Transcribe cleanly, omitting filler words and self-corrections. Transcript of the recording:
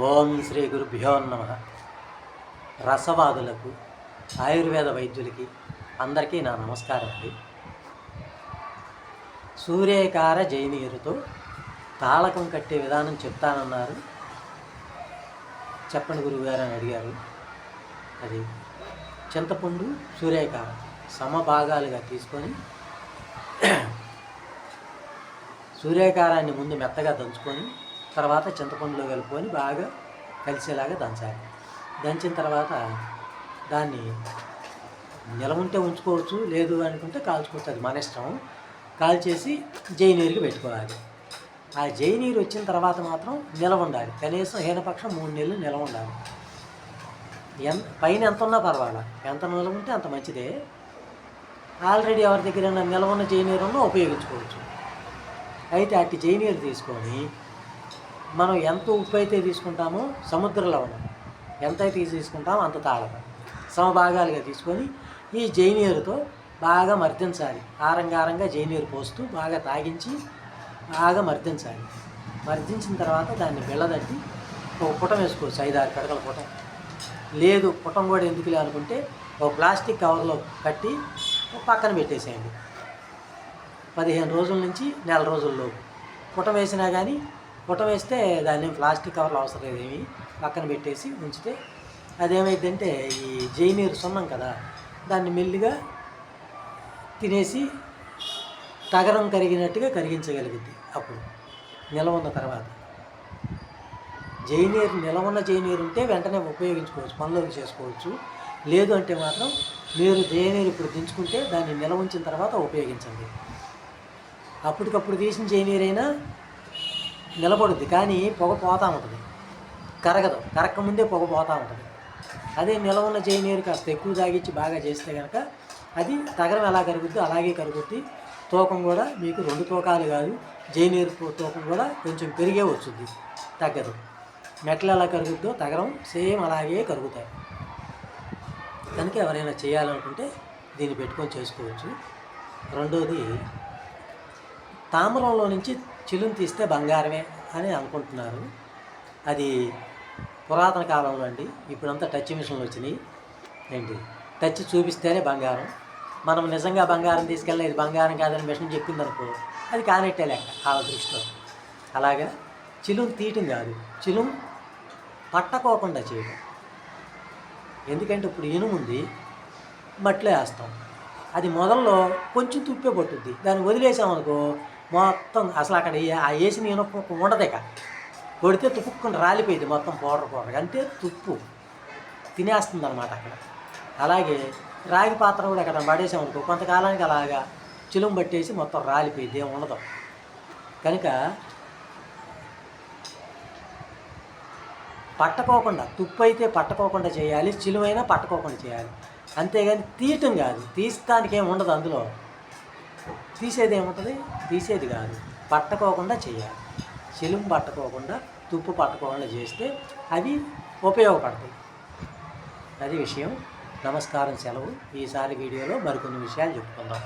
ఓం శ్రీ గురుభ్యో నమః. రసవాదులకు, ఆయుర్వేద వైద్యులకి అందరికీ నా నమస్కారం అండి. సూర్యకార జైనీరుతో తాళకం కట్టే విధానం చెప్తానన్నారు. చెప్పండి గురువుగారు అని అడిగారు. అది చింతపండు, సూర్యకార సమభాగాలుగా తీసుకొని సూర్యకారాన్ని ముందు మెత్తగా దంచుకొని తర్వాత చింతపండులో కలుపుకొని బాగా కలిసేలాగా దంచాలి. దంచిన తర్వాత దాన్ని నిలవుంటే ఉంచుకోవచ్చు, లేదు అనుకుంటే కాల్చుకోవచ్చు, అది మన ఇష్టం. కాల్చేసి జైనీరుకి పెట్టుకోవాలి. ఆ జైనీరు వచ్చిన తర్వాత మాత్రం నిలవ ఉండాలి. కనీసం హీనపక్షం 3 నెలలు నిలవ ఉండాలి. పైన ఎంత ఉన్నా పర్వాలా, ఎంత నిలవ ఉంటే అంత మంచిదే. ఆల్రెడీ ఎవరి దగ్గర నిలవ ఉన్న జైనీరును ఉపయోగించుకోవచ్చు. అయితే అట్టి జైనీరు తీసుకొని మనం ఎంత ఉప్పు అయితే తీసుకుంటామో సముద్ర లవణం ఎంత అయితే తీసుకుంటామో అంత తాళకం సమభాగాలుగా తీసుకొని ఈ జైనీరుతో బాగా మర్దించాలి. ఆరంగా జైనీరు పోస్తూ బాగా తాగించి బాగా మర్దించాలి. మర్దించిన తర్వాత దాన్ని బిళ్ళదట్టి ఒక పుటం వేసుకోవచ్చు, 5-6 పిడకల పుటం. లేదు పుటం కూడా ఎందుకులే అనుకుంటే ఒక ప్లాస్టిక్ కవర్లో కట్టి పక్కన పెట్టేసేయండి. 15 రోజుల నుంచి నెల రోజుల్లోపు పుటం వేసినా కానీ, పుటం వేస్తే దాన్ని ప్లాస్టిక్ కవర్లు అవసరం లేదు, ఏమి పక్కన పెట్టేసి ఉంచితే అదేమైందంటే ఈ జైనీరు సున్నం కదా, దాన్ని మెల్లిగా తినేసి తగరం కరిగినట్టుగా కరిగించగలుగుద్ది. అప్పుడు నిలవ ఉన్న తర్వాత నిలవున్న జైనీరు ఉంటే వెంటనే ఉపయోగించుకోవచ్చు, పనులోకి చేసుకోవచ్చు. లేదు అంటే మాత్రం మీరు జైనీరు ఇప్పుడు దించుకుంటే దాన్ని నిలవ ఉంచిన తర్వాత ఉపయోగించండి. అప్పటికప్పుడు తీసిన జైనీరైనా నిలబడుద్ది, కానీ పొగ పోతూ ఉంటుంది, కరగదు. కరక్కముందే పొగ పోతూ ఉంటుంది. అదే నిలవ ఉన్న జైనీరు కాస్త ఎక్కువ తాగించి బాగా చేస్తే కనుక అది తగరం ఎలా కరుగుద్దో అలాగే కరుగుద్ది. తూకం కూడా మీకు 2 తూకాలు కాదు, జైనీరు తూకం కూడా కొంచెం పెరిగే వచ్చుద్ది, తగ్గదు. మెట్లు ఎలా కరుగుద్దో తగరం సేమ్ అలాగే కరుగుతాయి. కనుక ఎవరైనా చేయాలనుకుంటే దీన్ని పెట్టుకొని చేసుకోవచ్చు. రెండోది, తామ్రంలో నుంచి చిలుము తీస్తే బంగారమే అని అనుకుంటున్నారు. అది పురాతన కాలంలో అండి. ఇప్పుడంతా టచ్ మిషన్లు వచ్చినాయి. టచ్ చూపిస్తేనే బంగారం. మనం నిజంగా బంగారం తీసుకెళ్ళి ఇది బంగారం కాదని మిషన్ చెప్పిందనుకో, అది కానట్టే లెక్క వాళ్ళ దృష్టిలో. అలాగా చిలుము తీయటం కాదు, చిలుము పట్టకోకుండా చేయడం. ఎందుకంటే ఇప్పుడు ఇనుముంది, మట్టిలో వేస్తాం, అది మొదల్లో కొంచెం తుప్పే పట్టుద్ది. దాన్ని వదిలేసామనుకో మొత్తం అసలు అక్కడ ఆ వేసిన ఇనుప ఉండదేక, కొడితే తుప్పుకుని రాలిపోయింది మొత్తం పౌడర్. అంటే తుప్పు తినేస్తుంది అన్నమాట అక్కడ. అలాగే రాగి పాత్ర కూడా అక్కడ పడేసామనుకో కొంతకాలానికి అలాగా చిలుము పట్టేసి మొత్తం రాలిపోయింది, ఏమి ఉండదు. కనుక పట్టకోకుండా, తుప్పు అయితే పట్టకోకుండా చేయాలి, చిలుమైనా పట్టకోకుండా చేయాలి. అంతేగాని తీయటం కాదు, తీస్తానికి ఏమి ఉండదు అందులో. తీసేది ఏముంటుంది, తీసేది కాదు, పట్టకోకుండా చేయాలి. చిలుము పట్టకోకుండా, తుప్పు పట్టకోకుండా చేస్తే అవి ఉపయోగపడతాయి. అది విషయం. నమస్కారం, సెలవు. ఈసారి వీడియోలో మరికొన్ని విషయాలు చెప్పుకుందాం.